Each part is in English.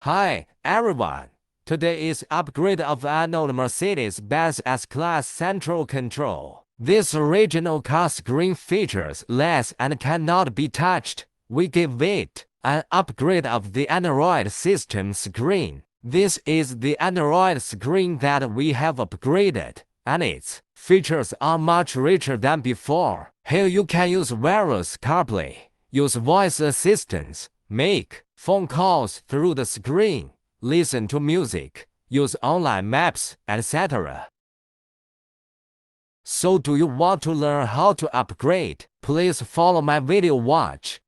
Hi, everyone. Today is upgrade of anode Mercedes-Benz S-class central control. This original car screen features less and cannot be touched. We give it an upgrade of the Android system screen. This is the Android screen that we have upgraded, and its features are much richer than before. Here you can use various CarPlay, use voice assistants, make phone calls through the screen, listen to music, use online maps, etc. So do you want to learn how to upgrade? Please follow my video watch.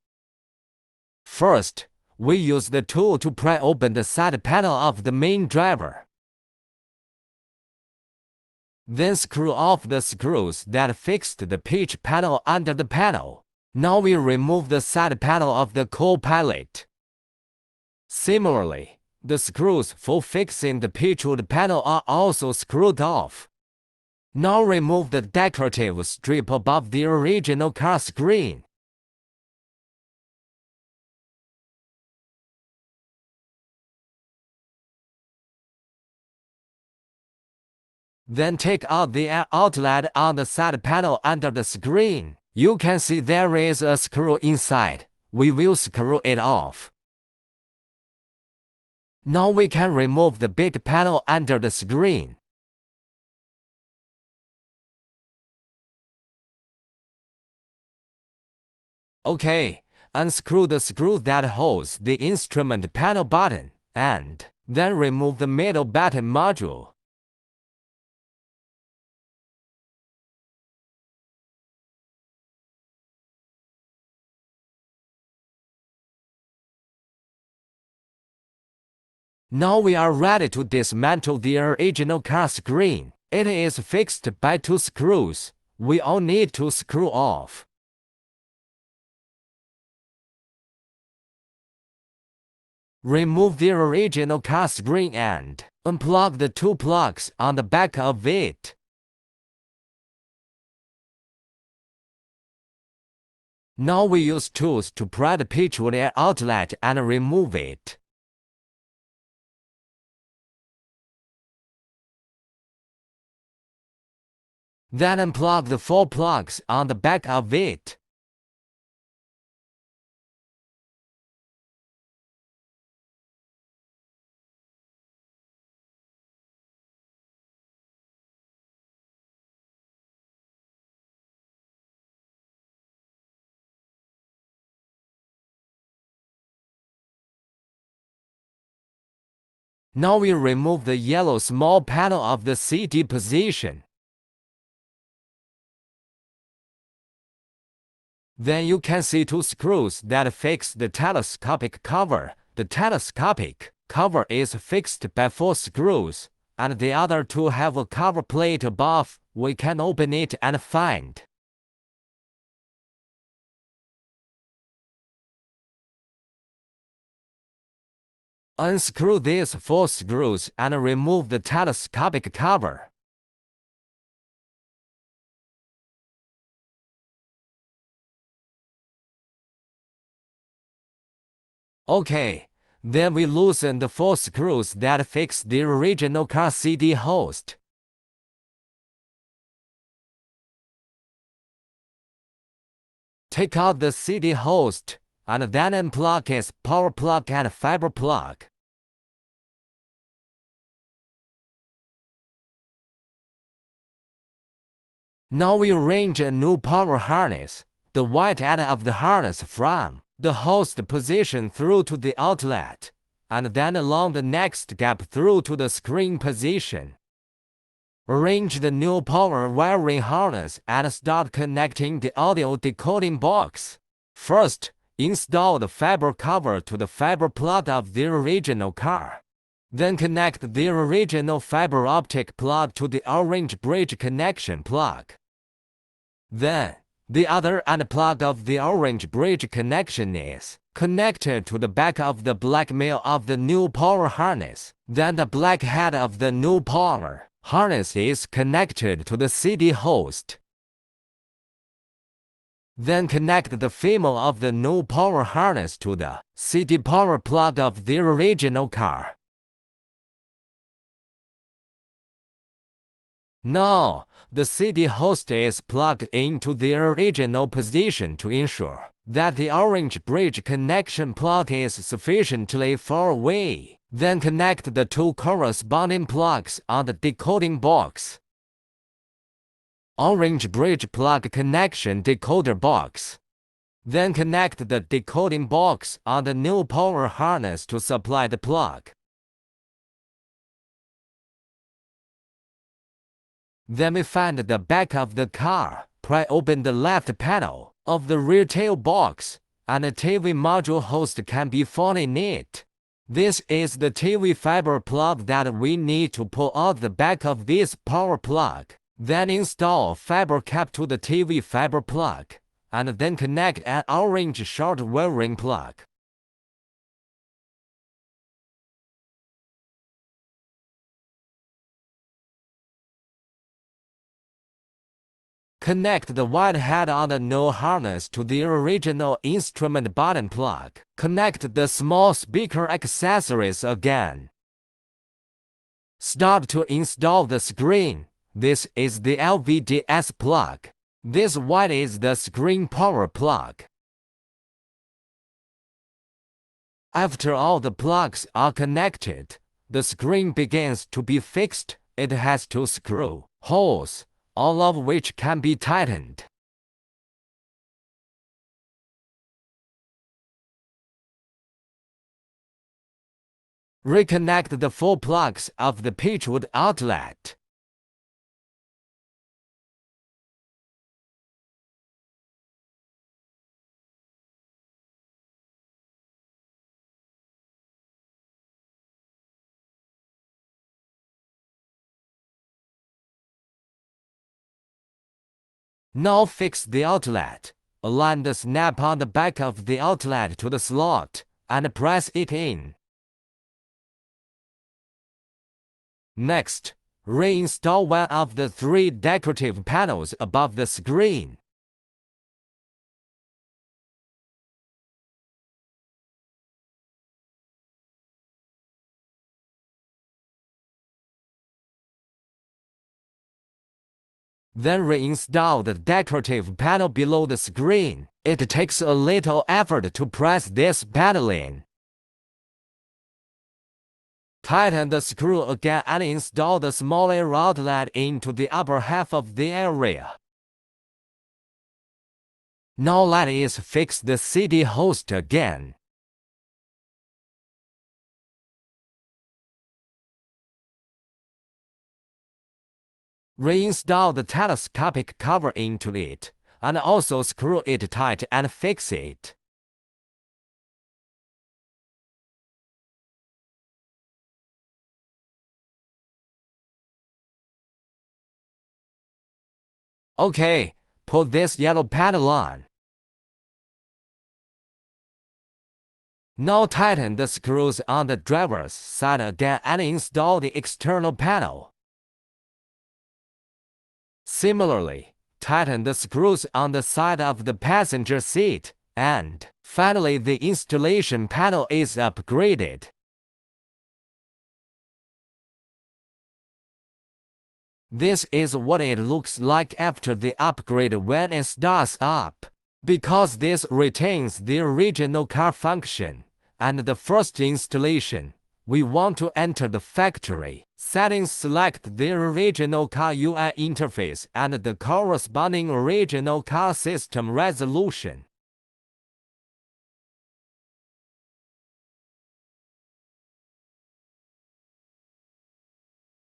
First, we use the tool to pry open the side panel of the main driver. Then screw off the screws that fixed the pitch panel under the panel. Now we remove the side panel of the co-pilot. Similarly, the screws for fixing the pitchwood panel are also screwed off. Now remove the decorative strip above the original car screen. Then take out the air outlet on the side panel under the screen. You can see there is a screw inside. We will screw it off. Now we can remove the big panel under the screen. Okay, unscrew the screw that holds the instrument panel button, and then remove the middle button module. Now we are ready to dismantle the original car screen. It is fixed by 2 screws. We all need to screw off. Remove the original car screen and unplug the 2 plugs on the back of it. Now we use tools to pry the pitchwood air outlet and remove it. Then unplug the 4 plugs on the back of it. Now we remove the yellow small panel of the CD position. Then you can see 2 screws that fix the telescopic cover. The telescopic cover is fixed by 4 screws, and the other 2 have a cover plate above. We can open it and find. Unscrew these 4 screws and remove the telescopic cover. Okay, then we loosen the 4 screws that fix the original car CD host. Take out the CD host, and then unplug its power plug and fiber plug. Now we arrange a new power harness, the white end of the harness from the host position through to the outlet, and then along the next gap through to the screen position. Arrange the new power wiring harness and start connecting the audio decoding box. First, install the fiber cover to the fiber plug of the original car. Then connect the original fiber optic plug to the orange bridge connection plug. Then, the other end plug of the orange bridge connection is connected to the back of the black male of the new power harness. Then the black head of the new power harness is connected to the CD host. Then connect the female of the new power harness to the CD power plug of the original car. Now, the CD host is plugged into the original position to ensure that the orange bridge connection plug is sufficiently far away. Then connect the two corresponding plugs on the decoding box. Orange bridge plug connection decoder box. Then connect the decoding box on the new power harness to supply the plug. Then we find the back of the car. Pry open the left panel of the rear tail box, and the TV module host can be found in it. This is the TV fiber plug that we need to pull out the back of this power plug. Then install fiber cap to the TV fiber plug, and then connect an orange short wiring plug. Connect the white head on the new harness to the original instrument button plug. Connect the small speaker accessories again. Start to install the screen. This is the LVDS plug. This white is the screen power plug. After all the plugs are connected, the screen begins to be fixed. It has two screw holes, all of which can be tightened. Reconnect the 4 plugs of the pitchwood outlet. Now fix the outlet. Align the snap on the back of the outlet to the slot, and press it in. Next, reinstall one of the 3 decorative panels above the screen. Then reinstall the decorative panel below the screen. It takes a little effort to press this panel in. Tighten the screw again and install the smaller outlet into the upper half of the area. Now let's fix the CD host again. Reinstall the telescopic cover into it, and also screw it tight and fix it. Okay, put this yellow panel on. Now tighten the screws on the driver's side again and install the external panel. Similarly, tighten the screws on the side of the passenger seat, and finally the installation panel is upgraded. This is what it looks like after the upgrade when it starts up. Because this retains the original car function and the first installation, we want to enter the factory settings. Select the original car UI interface and the corresponding original car system resolution.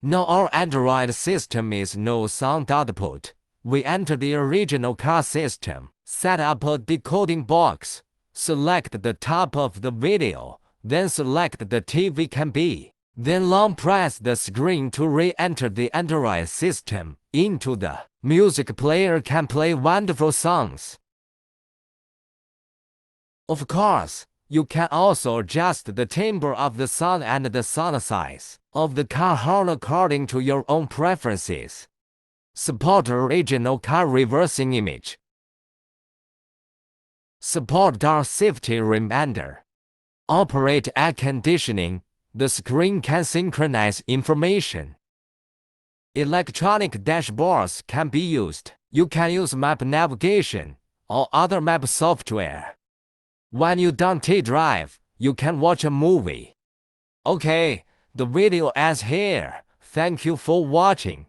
Now our Android system is no sound output. We enter the original car system, set up a decoding box, select the top of the video, then select the TV can be. Then long press the screen to re-enter the Android system. Into the music player can play wonderful songs. Of course, you can also adjust the timbre of the sound and the sound size of the car horn according to your own preferences. Support original car reversing image. Support door safety reminder. Operate air conditioning. The screen can synchronize information. Electronic dashboards can be used. You can use map navigation or other map software. When you don't drive, you can watch a movie. Okay, the video ends here. Thank you for watching.